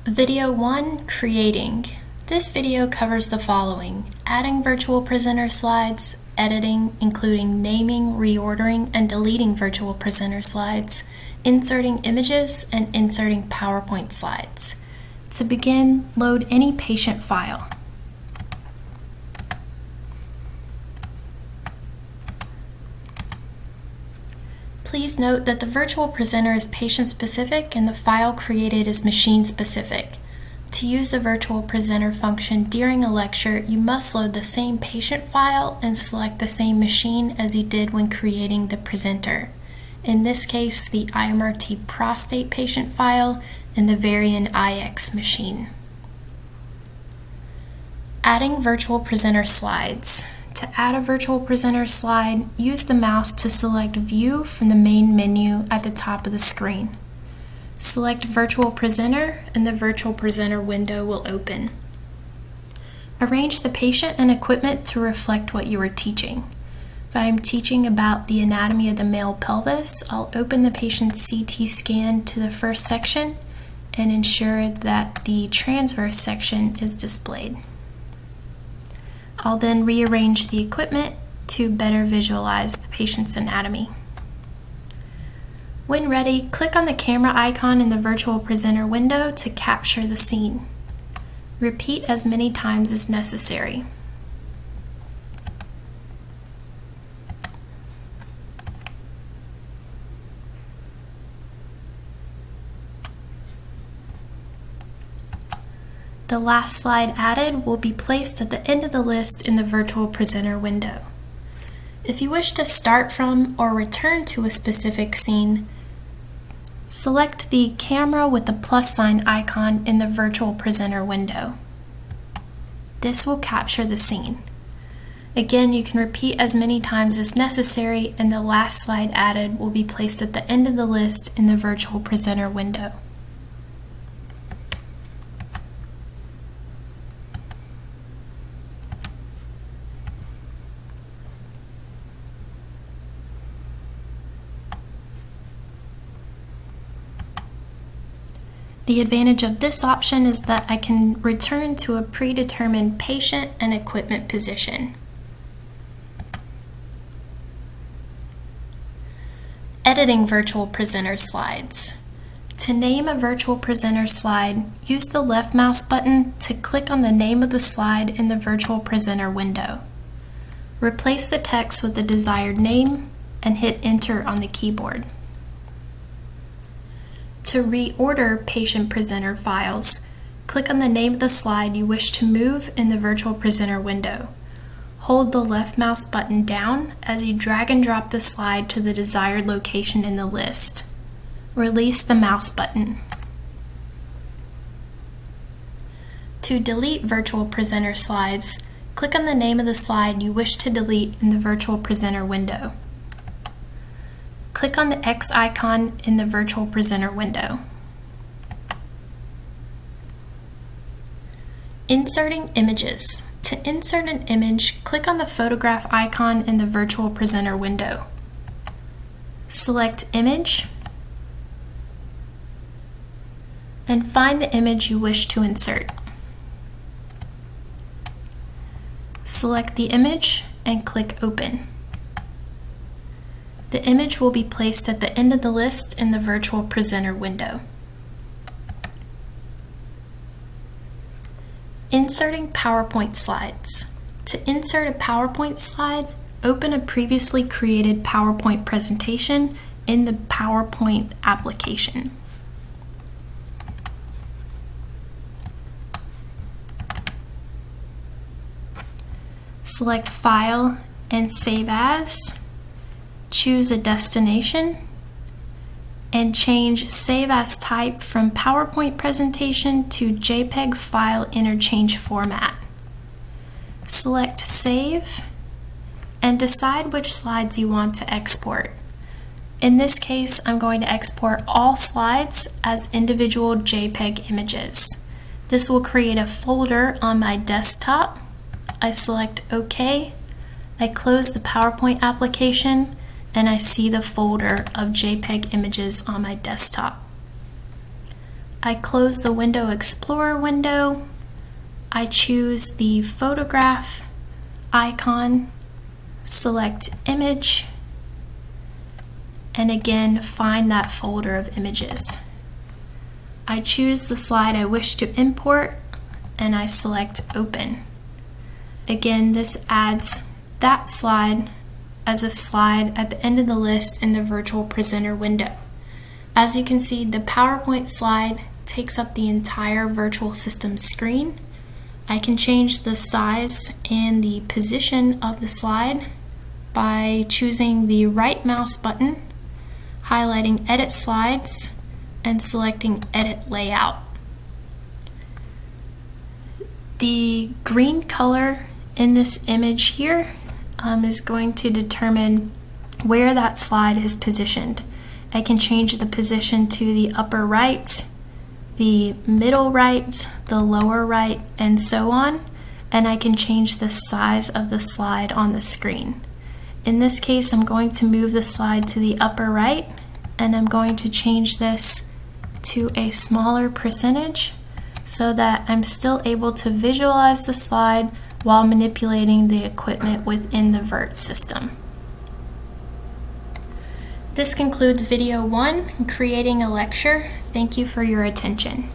Video 1, Creating. This video covers the following: adding virtual presenter slides, editing, including naming, reordering, and deleting virtual presenter slides, inserting images, and inserting PowerPoint slides. To begin, load any patient file. Please note that the virtual presenter is patient-specific and the file created is machine-specific. To use the virtual presenter function during a lecture, you must load the same patient file and select the same machine as you did when creating the presenter. In this case, the IMRT prostate patient file and the Varian IX machine. Adding virtual presenter slides. To add a virtual presenter slide, use the mouse to select View from the main menu at the top of the screen. Select Virtual Presenter and the Virtual Presenter window will open. Arrange the patient and equipment to reflect what you are teaching. If I am teaching about the anatomy of the male pelvis, I'll open the patient's CT scan to the first section and ensure that the transverse section is displayed. I'll then rearrange the equipment to better visualize the patient's anatomy. When ready, click on the camera icon in the virtual presenter window to capture the scene. Repeat as many times as necessary. The last slide added will be placed at the end of the list in the virtual presenter window. If you wish to start from or return to a specific scene, select the camera with the plus sign icon in the virtual presenter window. This will capture the scene. Again, you can repeat as many times as necessary, and the last slide added will be placed at the end of the list in the virtual presenter window. The advantage of this option is that I can return to a predetermined patient and equipment position. Editing virtual presenter slides. To name a virtual presenter slide, use the left mouse button to click on the name of the slide in the virtual presenter window. Replace the text with the desired name and hit Enter on the keyboard. To reorder patient presenter files, click on the name of the slide you wish to move in the virtual presenter window. Hold the left mouse button down as you drag and drop the slide to the desired location in the list. Release the mouse button. To delete virtual presenter slides, click on the name of the slide you wish to delete in the virtual presenter window. Click on the X icon in the virtual presenter window. Inserting images. To insert an image, click on the photograph icon in the virtual presenter window. Select Image and find the image you wish to insert. Select the image and click Open. The image will be placed at the end of the list in the virtual presenter window. Inserting PowerPoint slides. To insert a PowerPoint slide, open a previously created PowerPoint presentation in the PowerPoint application. Select File and Save As. Choose a destination and change Save As Type from PowerPoint presentation to JPEG file interchange format. Select Save and decide which slides you want to export. In this case, I'm going to export all slides as individual JPEG images. This will create a folder on my desktop. I select OK. I close the PowerPoint application and I see the folder of JPEG images on my desktop. I close the Window Explorer window. I choose the photograph icon, select Image, and again find that folder of images. I choose the slide I wish to import and I select Open. Again, this adds that slide as a slide at the end of the list in the Virtual Presenter window. As you can see, the PowerPoint slide takes up the entire virtual system screen. I can change the size and the position of the slide by choosing the right mouse button, highlighting Edit Slides, and selecting Edit Layout. The green color in this image here is going to determine where that slide is positioned. I can change the position to the upper right, the middle right, the lower right, and so on, and I can change the size of the slide on the screen. In this case, I'm going to move the slide to the upper right, and I'm going to change this to a smaller percentage so that I'm still able to visualize the slide while manipulating the equipment within the VRT system. This concludes video 1, Creating a Lecture. Thank you for your attention.